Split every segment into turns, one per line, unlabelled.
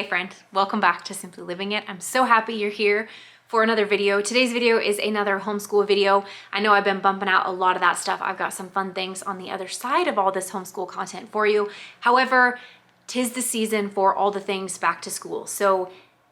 friend, welcome back to Simply Living It. I'm so happy you're here for another video. Today's video is another homeschool video. I know I've been bumping out a lot of that stuff. I've got some fun things on the other side of all this homeschool content for you. However, 'tis the season for all the things back to school. So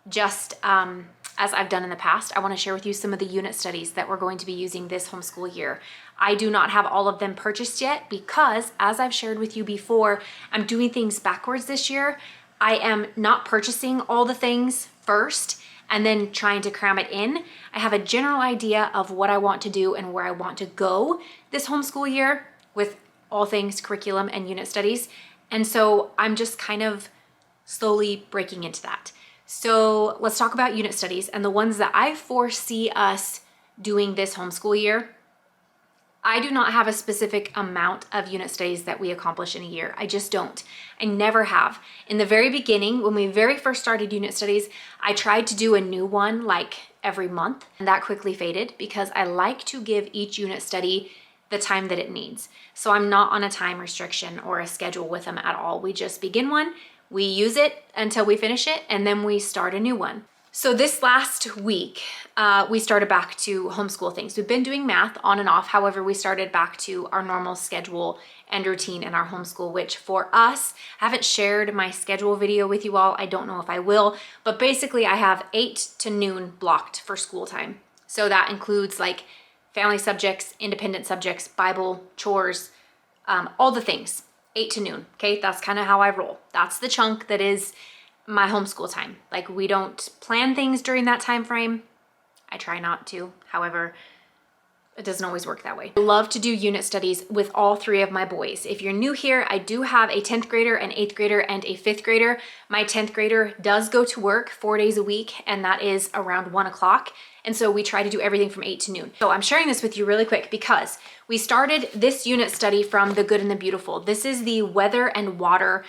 just as I've done in the past, I want to share with you some of the unit studies that we're going to be using this homeschool year. I do not have all of them purchased yet because, as I've shared with you before, I'm doing things backwards this year. I am not purchasing all the things first and then trying to cram it in. I have a general idea of what I want to do and where I want to go this homeschool year with all things curriculum and unit studies. And so I'm just kind of slowly breaking into that. So let's talk about unit studies and the ones that I foresee us doing this homeschool year. I do not have a specific amount of unit studies that we accomplish in a year. I just don't. I never have. In the very beginning, when we very first started unit studies, I tried to do a new one like every month, and that quickly faded because I like to give each unit study the time that it needs. So I'm not on a time restriction or a schedule with them at all. We just begin one, we use it until we finish it, and then we start a new one. So this last week, we started back to homeschool things. We've been doing math on and off. However, we started back to our normal schedule and routine in our homeschool, which for us, I haven't shared my schedule video with you all. I don't know if I will, but basically I have 8 to noon blocked for school time. So that includes like family subjects, independent subjects, Bible, chores, all the things, 8 to noon. Okay, that's kind of how I roll. That's the chunk that is my homeschool time. Like, we don't plan things during that time frame. I try not to. However, it doesn't always work that way. I love to do unit studies with all 3 of my boys. If you're new here, I do have a 10th grader, an 8th grader, and a 5th grader. My 10th grader does go to work 4 days a week, and that is around 1 o'clock. And so we try to do everything from 8 to noon. So I'm sharing this with you really quick because we started this unit study from The Good and the Beautiful. This is the weather and water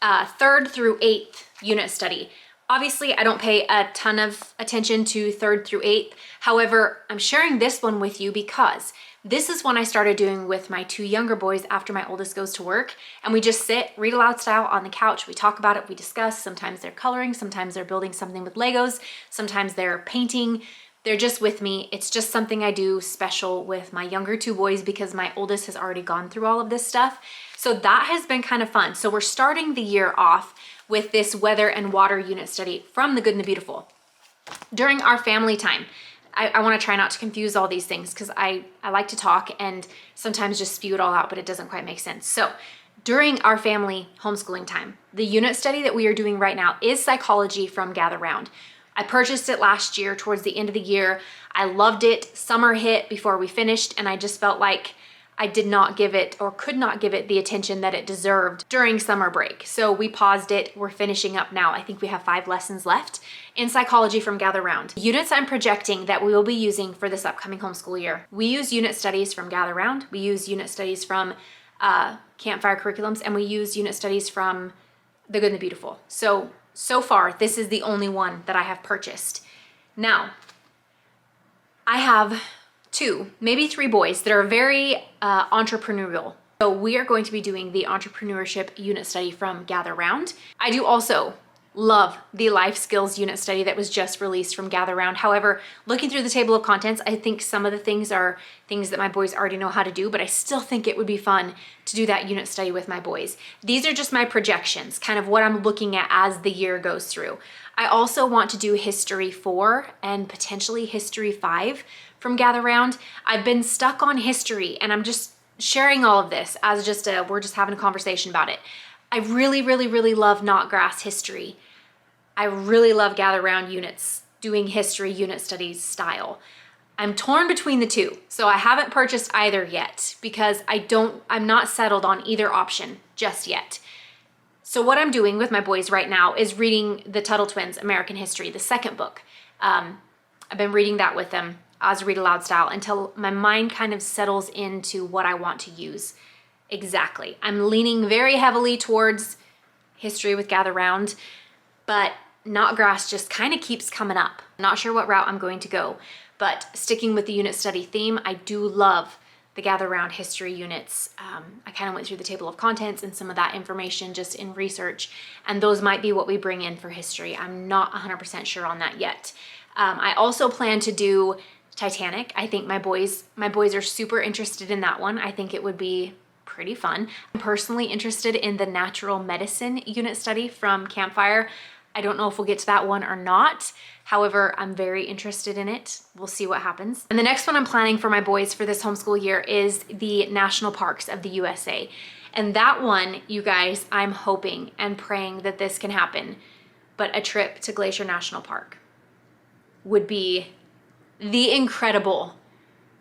3rd through 8th unit study. Obviously, I don't pay a ton of attention to 3rd through 8th. However, I'm sharing this one with you because this is one I started doing with my 2 younger boys after my oldest goes to work. And we just sit, read aloud style on the couch. We talk about it, we discuss. Sometimes they're coloring, sometimes they're building something with Legos, sometimes they're painting. They're just with me. It's just something I do special with my younger 2 boys because my oldest has already gone through all of this stuff. So that has been kind of fun. So we're starting the year off with this weather and water unit study from The Good and the Beautiful. During our family time, I want to try not to confuse all these things because I like to talk and sometimes just spew it all out, but it doesn't quite make sense. So during our family homeschooling time, the unit study that we are doing right now is psychology from Gather Round. I purchased it last year towards the end of the year. I loved it. Summer hit before we finished, and I just felt like I did not give it or could not give it the attention that it deserved during summer break. So we paused it. We're finishing up now. I think we have 5 lessons left in psychology from Gather Round. Units I'm projecting that we will be using for this upcoming homeschool year. We use unit studies from Gather Round. We use unit studies from Campfire Curriculums, and we use unit studies from The Good and the Beautiful. So far, this is the only one that I have purchased. Now, I have 2, maybe 3 boys that are very entrepreneurial. So we are going to be doing the entrepreneurship unit study from Gather Round. I do also love the life skills unit study that was just released from Gather Round. However, looking through the table of contents, I think some of the things are things that my boys already know how to do, but I still think it would be fun to do that unit study with my boys. These are just my projections, kind of what I'm looking at as the year goes through. I also want to do History 4 and potentially History 5 from Gather Round. I've been stuck on history, and I'm just sharing all of this as we're just having a conversation about it. I really, really, really love Not Grass history. I really love Gather Round units, doing history unit studies style. I'm torn between the 2, so I haven't purchased either yet because I'm not settled on either option just yet. So what I'm doing with my boys right now is reading the Tuttle Twins' American History, the 2nd book. I've been reading that with them as read aloud style until my mind kind of settles into what I want to use exactly. I'm leaning very heavily towards history with Gather Round, but Not Grass just kind of keeps coming up. I'm not sure what route I'm going to go, but sticking with the unit study theme, I do love the Gather Round history units. I kind of went through the table of contents and some of that information just in research, and those might be what we bring in for history. I'm not 100% sure on that yet. I also plan to do Titanic. I think my boys are super interested in that one. I think it would be pretty fun. I'm personally interested in the natural medicine unit study from Campfire. I don't know if we'll get to that one or not. However, I'm very interested in it. We'll see what happens. And the next one I'm planning for my boys for this homeschool year is the national parks of the USA. And that one, you guys, I'm hoping and praying that this can happen. But a trip to Glacier National Park would be the incredible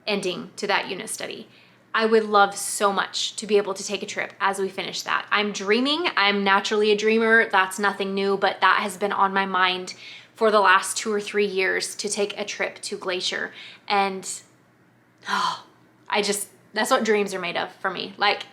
ending to that unit study. I would love so much to be able to take a trip as we finish that. I'm dreaming. I'm naturally a dreamer. That's nothing new, but that has been on my mind for the last 2 or 3 years to take a trip to Glacier. And that's what dreams are made of for me. Like,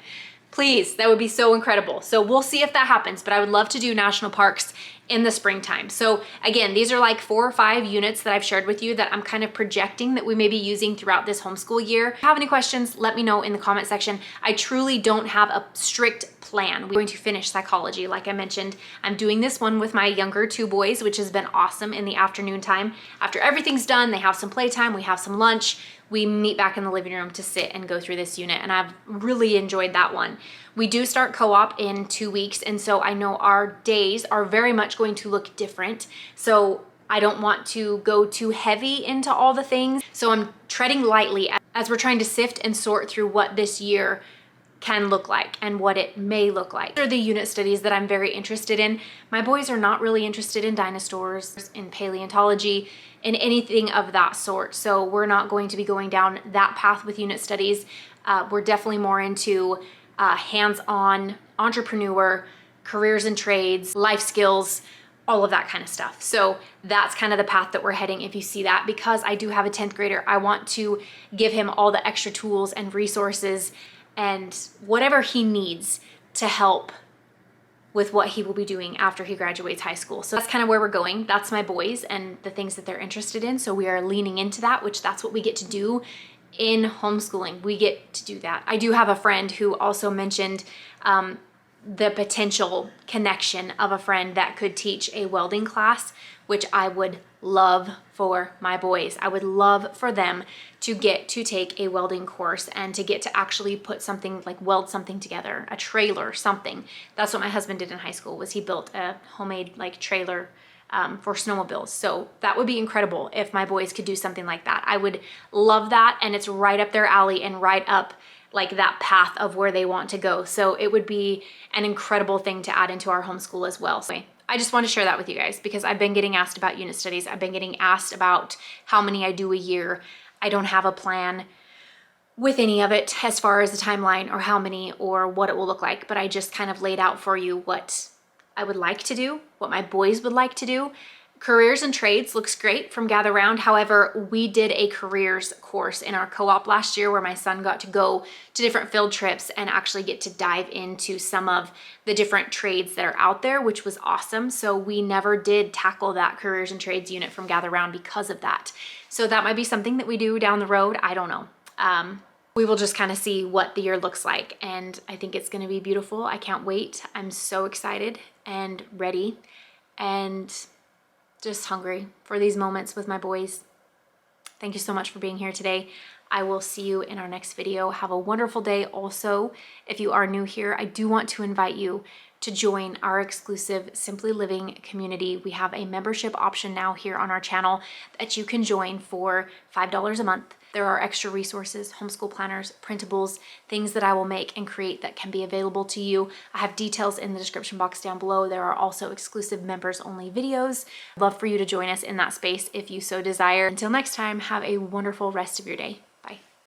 please, that would be so incredible. So we'll see if that happens, but I would love to do national parks in the springtime. So again, these are like 4 or 5 units that I've shared with you that I'm kind of projecting that we may be using throughout this homeschool year. If you have any questions, let me know in the comment section. I truly don't have a strict plan. We're going to finish psychology. Like I mentioned, I'm doing this one with my younger 2 boys, which has been awesome in the afternoon time. After everything's done, they have some playtime, we have some lunch, we meet back in the living room to sit and go through this unit, and I've really enjoyed that one. We do start co-op in 2 weeks, and so I know our days are very much going to look different. So I don't want to go too heavy into all the things. So I'm treading lightly as we're trying to sift and sort through what this year can look like and what it may look like. These are the unit studies that I'm very interested in. My boys are not really interested in dinosaurs, in paleontology, in anything of that sort. So we're not going to be going down that path with unit studies. We're definitely more into hands-on entrepreneur, careers and trades, life skills, all of that kind of stuff. So that's kind of the path that we're heading if you see that, because I do have a 10th grader. I want to give him all the extra tools and resources and whatever he needs to help with what he will be doing after he graduates high school. So that's kind of where we're going. That's my boys and the things that they're interested in. So we are leaning into that, which that's what we get to do in homeschooling. We get to do that. I do have a friend who also mentioned the potential connection of a friend that could teach a welding class, which I would love for my boys. I would love for them to get to take a welding course and to get to actually put something, like weld something together, a trailer, something. That's what my husband did in high school, was he built a homemade like trailer for snowmobiles. So that would be incredible if my boys could do something like that. I would love that, and it's right up their alley and right up like that path of where they want to go. So it would be an incredible thing to add into our homeschool as well. So I just want to share that with you guys because I've been getting asked about unit studies. I've been getting asked about how many I do a year. I don't have a plan with any of it as far as the timeline or how many or what it will look like, but I just kind of laid out for you what I would like to do, what my boys would like to do. Careers and trades looks great from Gather Round. However, we did a careers course in our co-op last year where my son got to go to different field trips and actually get to dive into some of the different trades that are out there, which was awesome. So we never did tackle that careers and trades unit from Gather Round because of that. So that might be something that we do down the road. I don't know. We will just kind of see what the year looks like. And I think it's going to be beautiful. I can't wait. I'm so excited and ready and just hungry for these moments with my boys. Thank you so much for being here today. I will see you in our next video. Have a wonderful day. Also, if you are new here, I do want to invite you to join our exclusive Simply Living community. We have a membership option now here on our channel that you can join for $5 a month. There are extra resources, homeschool planners, printables, things that I will make and create that can be available to you. I have details in the description box down below. There are also exclusive members only videos. I'd love for you to join us in that space if you so desire. Until next time, have a wonderful rest of your day.